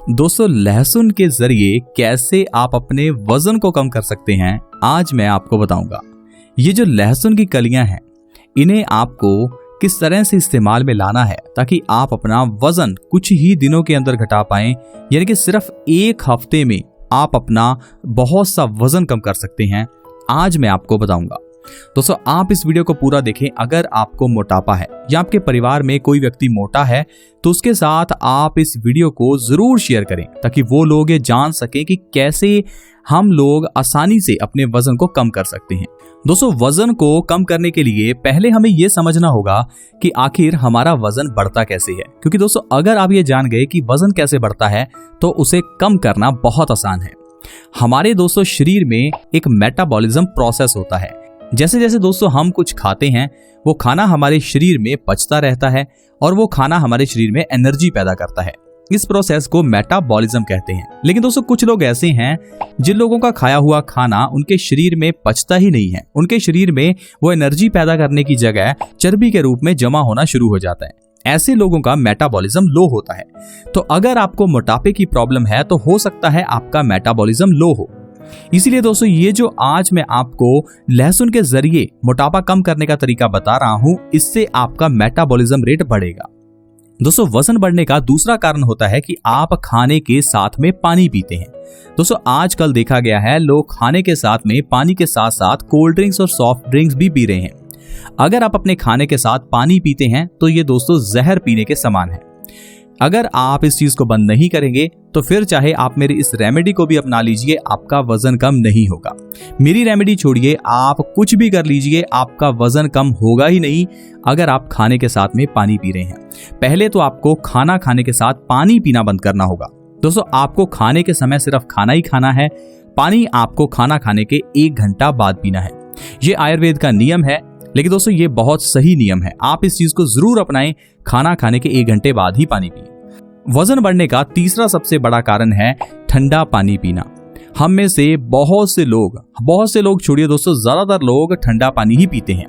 दोस्तों, लहसुन के जरिए कैसे आप अपने वजन को कम कर सकते हैं, आज मैं आपको बताऊंगा। ये जो लहसुन की कलियां हैं, इन्हें आपको किस तरह से इस्तेमाल में लाना है ताकि आप अपना वजन कुछ ही दिनों के अंदर घटा पाएं, यानी कि सिर्फ 1 हफ्ते में आप अपना बहुत सा वजन कम कर सकते हैं। आज मैं आपको बताऊंगा। दोस्तों, आप इस वीडियो को पूरा देखें। अगर आपको मोटापा है या आपके परिवार में कोई व्यक्ति मोटा है तो उसके साथ आप इस वीडियो को जरूर शेयर करें ताकि वो लोग ये जान सकें कि कैसे हम लोग आसानी से अपने वजन को कम कर सकते हैं। दोस्तों, वजन को कम करने के लिए पहले हमें यह समझना होगा कि आखिर हमारा वजन बढ़ता कैसे है, क्योंकि दोस्तों अगर आप ये जान गए कि वजन कैसे बढ़ता है तो उसे कम करना बहुत आसान है। हमारे दोस्तों शरीर में एक मेटाबॉलिज्म प्रोसेस होता है। जैसे जैसे दोस्तों हम कुछ खाते हैं, वो खाना हमारे शरीर में पचता रहता है और वो खाना हमारे शरीर में एनर्जी पैदा करता है। इस प्रोसेस को मेटाबॉलिज्म कहते हैं। लेकिन दोस्तों कुछ लोग ऐसे हैं जिन लोगों का खाया हुआ खाना उनके शरीर में पचता ही नहीं है। उनके शरीर में वो एनर्जी पैदा करने की जगह चर्बी के रूप में जमा होना शुरू हो जाता है। ऐसे लोगों का मेटाबॉलिज्म लो होता है। तो अगर आपको मोटापे की प्रॉब्लम है तो हो सकता है आपका मेटाबॉलिज्म लो हो। इसीलिए दोस्तों ये जो आज मैं आपको लहसुन के जरिए मोटापा कम करने का तरीका बता रहा हूं, इससे आपका मेटाबॉलिज्म रेट बढ़ेगा। दोस्तों, वजन बढ़ने का दूसरा कारण होता है कि आप खाने के साथ में पानी पीते हैं। दोस्तों, आजकल देखा गया है लोग खाने के साथ में पानी के साथ साथ कोल्ड ड्रिंक्स और सॉफ्ट ड्रिंक्स भी पी रहे हैं। अगर आप अपने खाने के साथ पानी पीते हैं तो ये दोस्तों जहर पीने के समान है। अगर आप इस चीज को बंद नहीं करेंगे तो फिर चाहे आप मेरी इस रेमेडी को भी अपना लीजिए, आपका वजन कम नहीं होगा। मेरी रेमेडी छोड़िए, आप कुछ भी कर लीजिए, आपका वजन कम होगा ही नहीं अगर आप खाने के साथ में पानी पी रहे हैं। पहले तो आपको खाना खाने के साथ पानी पीना बंद करना होगा। दोस्तों, आपको खाने के समय सिर्फ खाना ही खाना है। पानी आपको खाना खाने के 1 घंटा बाद पीना है। ये आयुर्वेद का नियम है, लेकिन दोस्तों ये बहुत सही नियम है। आप इस चीज को जरूर अपनाएं। खाना खाने के 1 घंटे बाद ही पानी पिए। वजन बढ़ने का तीसरा सबसे बड़ा कारण है ठंडा पानी पीना। हम में से बहुत से लोग छोड़िए दोस्तों, ज्यादातर लोग ठंडा पानी ही पीते हैं।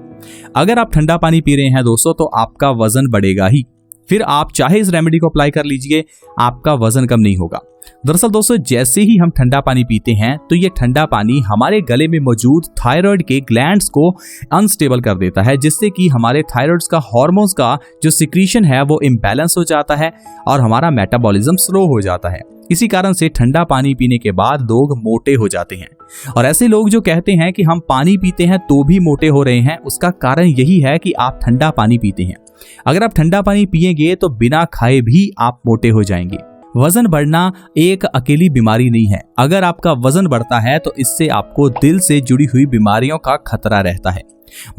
अगर आप ठंडा पानी पी रहे हैं दोस्तों तो आपका वजन बढ़ेगा ही। फिर आप चाहे इस रेमेडी को अप्लाई कर लीजिए, आपका वजन कम नहीं होगा। दरअसल दोस्तों जैसे ही हम ठंडा पानी पीते हैं तो ये ठंडा पानी हमारे गले में मौजूद थायराइड के ग्लैंड्स को अनस्टेबल कर देता है, जिससे कि हमारे थायराइड्स का हार्मोन्स का जो सिक्रीशन है वो इम्बैलेंस हो जाता है और हमारा मेटाबॉलिज्म स्लो हो जाता है। इसी कारण से ठंडा पानी पीने के बाद लोग मोटे हो जाते हैं। और ऐसे लोग जो कहते हैं कि हम पानी पीते हैं तो भी मोटे हो रहे हैं, उसका कारण यही है कि आप ठंडा पानी पीते हैं। अगर आप ठंडा पानी पिएंगे तो बिना खाए भी आप मोटे हो जाएंगे। वजन बढ़ना एक अकेली बीमारी नहीं है। अगर आपका वजन बढ़ता है तो इससे आपको दिल से जुड़ी हुई बीमारियों का खतरा रहता है।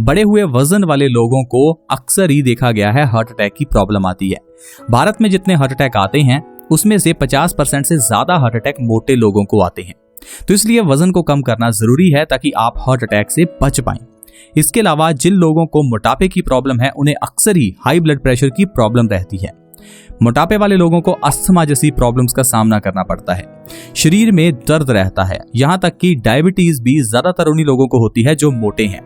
बढ़े हुए वजन वाले लोगों को अक्सर ही देखा गया है हार्ट अटैक की प्रॉब्लम आती है। भारत में जितने हार्ट अटैक आते हैं उसमें से 50% से ज्यादा हार्ट अटैक मोटे लोगों को आते हैं। तो इसलिए वजन को कम करना जरूरी है ताकि आप हार्ट अटैक से बच पाएं। इसके अलावा जिन लोगों को मोटापे की प्रॉब्लम है उन्हें अक्सर ही हाई ब्लड प्रेशर की प्रॉब्लम रहती है। मोटापे वाले लोगों को अस्थमा जैसी प्रॉब्लम्स का सामना करना पड़ता है। शरीर में दर्द रहता है, यहाँ तक कि डायबिटीज भी ज्यादातर उन्हीं लोगों को होती है जो मोटे हैं।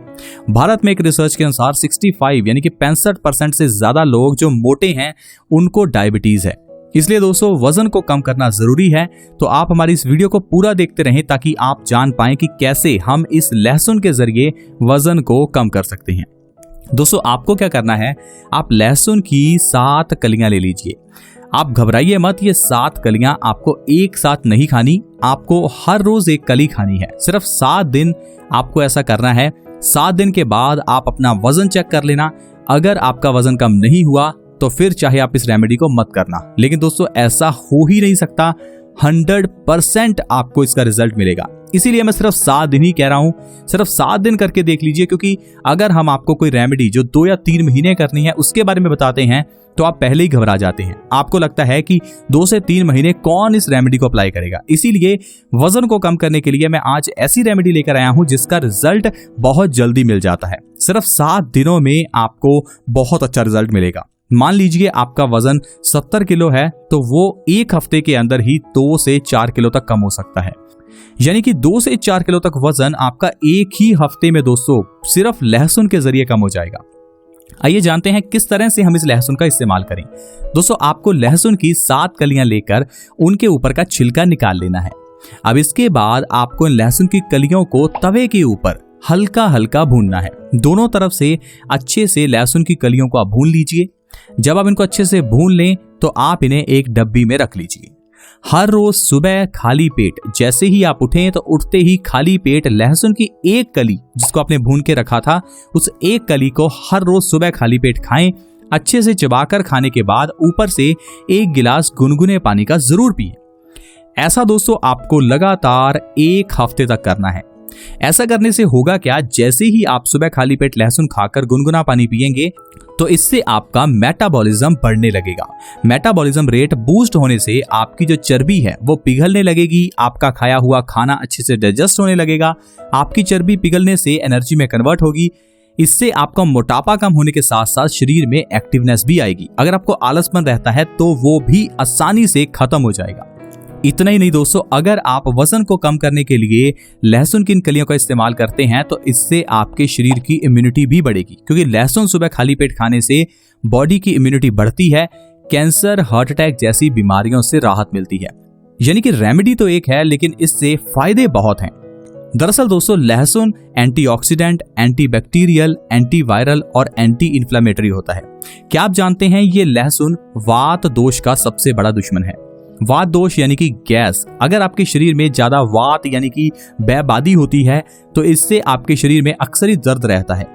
भारत में एक रिसर्च के अनुसार 65 यानी कि 65% से ज्यादा लोग जो मोटे हैं उनको डायबिटीज है। इसलिए दोस्तों वजन को कम करना जरूरी है। तो आप हमारी इस वीडियो को पूरा देखते रहें ताकि आप जान पाएं कि कैसे हम इस लहसुन के जरिए वजन को कम कर सकते हैं। दोस्तों, आपको क्या करना है, आप लहसुन की 7 कलियां ले लीजिए। आप घबराइए मत, ये 7 कलियां आपको एक साथ नहीं खानी, आपको हर रोज 1 कली खानी है। सिर्फ 7 दिन आपको ऐसा करना है। 7 दिन के बाद आप अपना वजन चेक कर लेना। अगर आपका वजन कम नहीं हुआ तो फिर चाहे आप इस रेमेडी को मत करना। लेकिन दोस्तों ऐसा हो ही नहीं सकता। 100% आपको इसका रिजल्ट मिलेगा। इसीलिए मैं सिर्फ 7 दिन ही कह रहा हूं। सिर्फ 7 दिन करके देख लीजिए, क्योंकि अगर हम आपको कोई रेमेडी जो 2 या 3 महीने करनी है उसके बारे में बताते हैं तो आप पहले ही घबरा जाते हैं। आपको लगता है कि 2 से 3 महीने कौन इस रेमेडी को अप्लाई करेगा। इसीलिए वजन को कम करने के लिए मैं आज ऐसी रेमेडी लेकर आया हूं जिसका रिजल्ट बहुत जल्दी मिल जाता है। सिर्फ 7 दिनों में आपको बहुत अच्छा रिजल्ट मिलेगा। मान लीजिए आपका वजन 70 किलो है तो वो 1 हफ्ते के अंदर ही 2 से 4 किलो तक कम हो सकता है। यानी कि 2 से 4 किलो तक वजन आपका एक ही हफ्ते में दोस्तों सिर्फ लहसुन के जरिए कम हो जाएगा। आइए जानते हैं किस तरह से हम इस लहसुन का इस्तेमाल करें। दोस्तों, आपको लहसुन की 7 कलियां लेकर उनके ऊपर का छिलका निकाल लेना है। अब इसके बाद आपको इन लहसुन की कलियों को तवे के ऊपर हल्का हल्का भूनना है। दोनों तरफ से अच्छे से लहसुन की कलियों को आप भून लीजिए। जब आप इनको अच्छे से भून लें तो आप इन्हें एक डब्बी में रख लीजिए। हर रोज सुबह खाली पेट जैसे ही आप उठें तो उठते ही खाली पेट लहसुन की एक कली जिसको आपने भून के रखा था, उस एक कली को हर रोज सुबह खाली पेट खाएं। अच्छे से चबाकर खाने के बाद ऊपर से 1 गिलास गुनगुने पानी का जरूर पिएं। ऐसा दोस्तों आपको लगातार 1 हफ्ते तक करना है। ऐसा करने से होगा क्या, जैसे ही आप सुबह खाली पेट लहसुन खाकर गुनगुना पानी पिएंगे तो इससे आपका मेटाबॉलिज्म बढ़ने लगेगा। मेटाबॉलिज्म रेट बूस्ट होने से आपकी जो चर्बी है वो पिघलने लगेगी, आपका खाया हुआ खाना अच्छे से डाइजेस्ट होने लगेगा। आपकी चर्बी पिघलने से एनर्जी में कन्वर्ट होगी। इससे आपका मोटापा कम होने के साथ साथ शरीर में एक्टिवनेस भी आएगी। अगर आपको आलसपन रहता है तो वो भी आसानी से खत्म हो जाएगा। इतना ही नहीं दोस्तों, अगर आप वजन को कम करने के लिए लहसुन की इन कलियों का इस्तेमाल करते हैं तो इससे आपके शरीर की इम्यूनिटी भी बढ़ेगी, क्योंकि लहसुन सुबह खाली पेट खाने से बॉडी की इम्यूनिटी बढ़ती है। कैंसर, हार्ट अटैक जैसी बीमारियों से राहत मिलती है। यानी कि रेमेडी तो एक है लेकिन इससे फायदे बहुत हैं। दरअसल दोस्तों, लहसुन एंटीऑक्सीडेंट, एंटीबैक्टीरियल, एंटीवायरल और एंटी इन्फ्लेमेटरी होता है। क्या आप जानते हैं ये लहसुन वात दोष का सबसे बड़ा दुश्मन है। वात दोष यानी कि गैस। अगर आपके शरीर में ज्यादा वात यानी कि बैबादी होती है तो इससे आपके शरीर में अक्सर ही दर्द रहता है।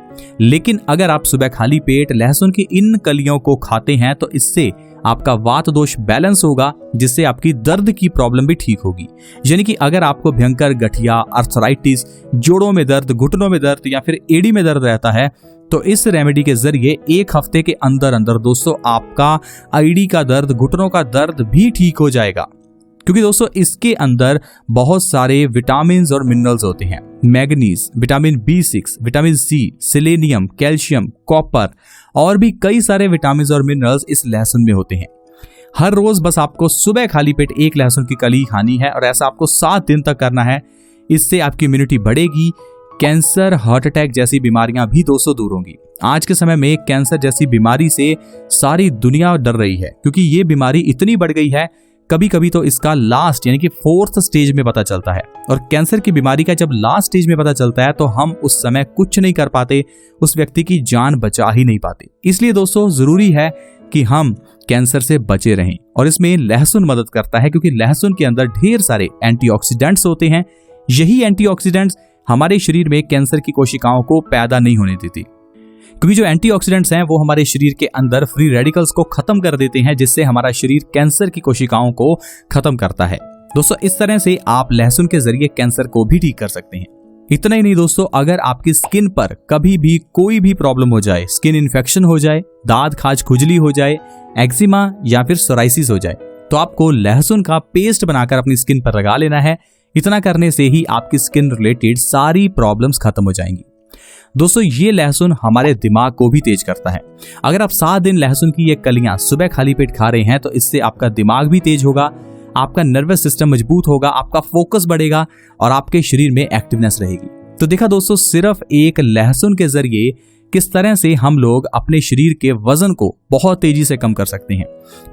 लेकिन अगर आप सुबह खाली पेट लहसुन की इन कलियों को खाते हैं तो इससे आपका वात दोष बैलेंस होगा, जिससे आपकी दर्द की प्रॉब्लम भी ठीक होगी। यानी कि अगर आपको भयंकर गठिया, अर्थराइटिस, जोड़ों में दर्द, घुटनों में दर्द या फिर एड़ी में दर्द रहता है तो इस रेमेडी के जरिए 1 हफ्ते के अंदर अंदर दोस्तों आपका एड़ी का दर्द, घुटनों का दर्द भी ठीक हो जाएगा। क्योंकि दोस्तों इसके अंदर बहुत सारे विटामिन और मिनरल्स होते हैं। Manganese, vitamin B6, vitamin C, selenium, calcium, copper और भी कई सारे विटामिन और मिनरल्स इस लहसुन में होते हैं। हर रोज बस आपको सुबह खाली पेट 1 लहसुन की कली खानी है और ऐसा आपको 7 दिन तक करना है। इससे आपकी इम्यूनिटी बढ़ेगी। कैंसर, हार्ट अटैक जैसी बीमारियां भी दोस्तों दूर होंगी। आज के समय में कैंसर जैसी बीमारी से सारी दुनिया डर रही है, क्योंकि ये बीमारी इतनी बढ़ गई है। कभी कभी तो इसका लास्ट यानी कि 4th स्टेज में पता चलता है, और कैंसर की बीमारी का जब लास्ट स्टेज में पता चलता है तो हम उस समय कुछ नहीं कर पाते, उस व्यक्ति की जान बचा ही नहीं पाते। इसलिए दोस्तों जरूरी है कि हम कैंसर से बचे रहें, और इसमें लहसुन मदद करता है, क्योंकि लहसुन के अंदर ढेर सारे एंटीऑक्सीडेंट्स होते हैं। यही एंटीऑक्सीडेंट्स हमारे शरीर में कैंसर की कोशिकाओं को पैदा नहीं होने देती, क्योंकि जो एंटीऑक्सीडेंट्स हैं वो हमारे शरीर के अंदर फ्री रेडिकल्स को खत्म कर देते हैं, जिससे हमारा शरीर कैंसर की कोशिकाओं को खत्म करता है। दोस्तों इस तरह से आप लहसुन के जरिए कैंसर को भी ठीक कर सकते हैं। इतना ही नहीं दोस्तों, अगर आपकी स्किन पर कभी भी कोई भी प्रॉब्लम हो जाए, स्किन इन्फेक्शन हो जाए, दाद खाज खुजली हो जाए, एक्जिमा या फिर सोराइसिस हो जाए, तो आपको लहसुन का पेस्ट बनाकर अपनी स्किन पर लगा लेना है। इतना करने से ही आपकी स्किन रिलेटेड सारी प्रॉब्लम्स खत्म हो जाएंगी। दोस्तों ये लहसुन हमारे दिमाग को भी तेज करता है। अगर आप 7 दिन लहसुन की ये कलियां सुबह खाली पेट खा रहे हैं तो इससे आपका दिमाग भी तेज होगा, आपका नर्वस सिस्टम मजबूत होगा, आपका फोकस बढ़ेगा और आपके शरीर में एक्टिवनेस रहेगी। तो देखा दोस्तों, सिर्फ एक लहसुन के जरिए किस तरह से हम लोग अपने शरीर के वजन को बहुत तेजी से कम कर सकते हैं।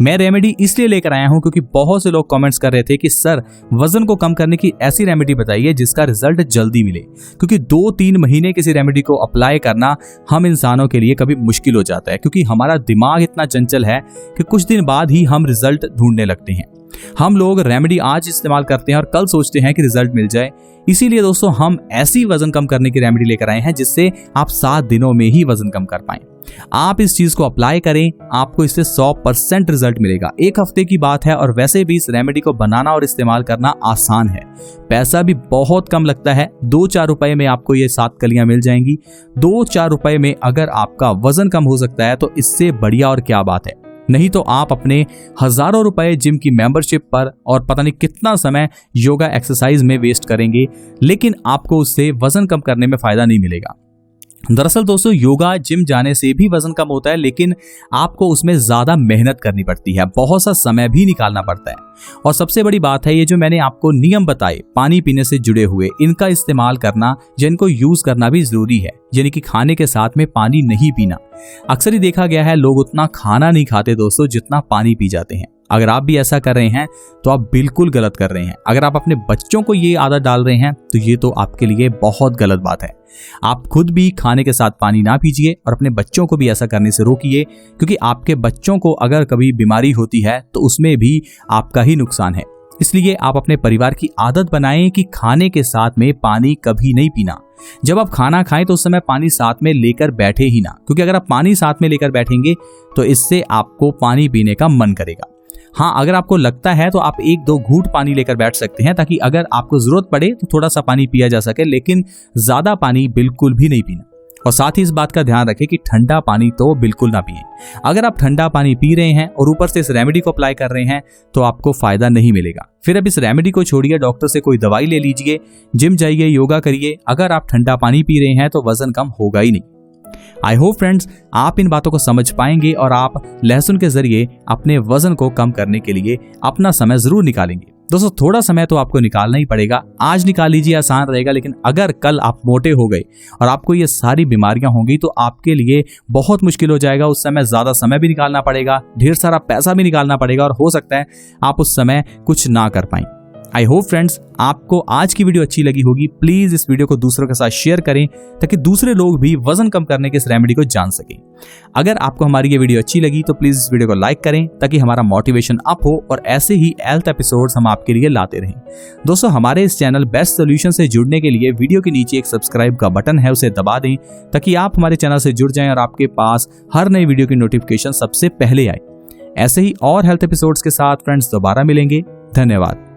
मैं रेमेडी इसलिए लेकर आया हूं क्योंकि बहुत से लोग कमेंट्स कर रहे थे कि सर वजन को कम करने की ऐसी रेमेडी बताइए जिसका रिजल्ट जल्दी मिले, क्योंकि 2-3 महीने किसी रेमेडी को अप्लाई करना हम इंसानों के लिए कभी मुश्किल हो जाता है, क्योंकि हमारा दिमाग इतना चंचल है कि कुछ दिन बाद ही हम रिजल्ट ढूंढने लगते हैं। हम लोग रेमेडी आज इस्तेमाल करते हैं और कल सोचते हैं कि रिजल्ट मिल जाए। इसीलिए दोस्तों हम ऐसी वजन कम करने की रेमेडी लेकर आए हैं जिससे आप 7 दिनों में ही वजन कम कर पाएं। आप इस चीज को अप्लाई करें, आपको इससे 100% रिजल्ट मिलेगा। 1 हफ्ते की बात है और वैसे भी इस रेमेडी को बनाना और इस्तेमाल करना आसान है। पैसा भी बहुत कम लगता है। 2-4 रुपए में आपको ये 7 कलियां मिल जाएंगी। 2-4 रुपए में अगर आपका वजन कम हो सकता है तो इससे बढ़िया और क्या बात है। नहीं तो आप अपने हजारों रुपए जिम की मेंबरशिप पर और पता नहीं कितना समय योगा एक्सरसाइज में वेस्ट करेंगे, लेकिन आपको उससे वजन कम करने में फायदा नहीं मिलेगा। दरअसल दोस्तों योगा जिम जाने से भी वजन कम होता है, लेकिन आपको उसमें ज्यादा मेहनत करनी पड़ती है, बहुत सा समय भी निकालना पड़ता है। और सबसे बड़ी बात है, ये जो मैंने आपको नियम बताए पानी पीने से जुड़े हुए, इनका इस्तेमाल करना, जिनको यूज करना भी जरूरी है। यानी कि खाने के साथ में पानी नहीं पीना। अक्सर ही देखा गया है लोग उतना खाना नहीं खाते दोस्तों जितना पानी पी जाते हैं। अगर आप भी ऐसा कर रहे हैं तो आप बिल्कुल गलत कर रहे हैं। अगर आप अपने बच्चों को ये आदत डाल रहे हैं तो ये तो आपके लिए बहुत गलत बात है। आप खुद भी खाने के साथ पानी ना पीजिए और अपने बच्चों को भी ऐसा करने से रोकिए, क्योंकि आपके बच्चों को अगर कभी बीमारी होती है तो उसमें भी आपका ही नुकसान है। इसलिए आप अपने परिवार की आदत बनाएं कि खाने के साथ में पानी कभी नहीं पीना। जब आप खाना खाएं तो उस समय पानी साथ में लेकर बैठे ही ना, क्योंकि अगर आप पानी साथ में लेकर बैठेंगे तो इससे आपको पानी पीने का मन करेगा। हाँ, अगर आपको लगता है तो आप 1-2 घूंट पानी लेकर बैठ सकते हैं, ताकि अगर आपको जरूरत पड़े तो थोड़ा सा पानी पिया जा सके, लेकिन ज्यादा पानी बिल्कुल भी नहीं पीना। और साथ ही इस बात का ध्यान रखें कि ठंडा पानी तो बिल्कुल ना पिए। अगर आप ठंडा पानी पी रहे हैं और ऊपर से इस रेमेडी को अप्लाई कर रहे हैं तो आपको फायदा नहीं मिलेगा। फिर अब इस रेमेडी को छोड़िए, डॉक्टर से कोई दवाई ले लीजिए, जिम जाइए, योगा करिए। अगर आप ठंडा पानी पी रहे हैं तो वजन कम होगा ही नहीं। आई होप फ्रेंड्स आप इन बातों को समझ पाएंगे और आप लहसुन के जरिए अपने वजन को कम करने के लिए अपना समय जरूर निकालेंगे। दोस्तों थोड़ा समय तो आपको निकालना ही पड़ेगा। आज निकाल लीजिए, आसान रहेगा, लेकिन अगर कल आप मोटे हो गए और आपको ये सारी बीमारियां होंगी तो आपके लिए बहुत मुश्किल हो जाएगा। उस समय ज्यादा समय भी निकालना पड़ेगा, ढेर सारा पैसा भी निकालना पड़ेगा और हो सकता है आप उस समय कुछ ना कर पाएं। आई होप फ्रेंड्स आपको आज की वीडियो अच्छी लगी होगी। प्लीज इस वीडियो को दूसरों के साथ शेयर करें ताकि दूसरे लोग भी वजन कम करने के इस रेमेडी को जान सकें। अगर आपको हमारी ये वीडियो अच्छी लगी तो प्लीज इस वीडियो को लाइक करें ताकि हमारा मोटिवेशन अप हो और ऐसे ही हेल्थ एपिसोड्स हम आपके लिए लाते रहें। दोस्तों हमारे इस चैनल बेस्ट सोल्यूशन से जुड़ने के लिए वीडियो के नीचे एक सब्सक्राइब का बटन है, उसे दबा दें ताकि आप हमारे चैनल से जुड़ जाएं और आपके पास हर नई वीडियो की नोटिफिकेशन सबसे पहले आए। ऐसे ही और हेल्थ एपिसोड्स के साथ फ्रेंड्स दोबारा मिलेंगे। धन्यवाद।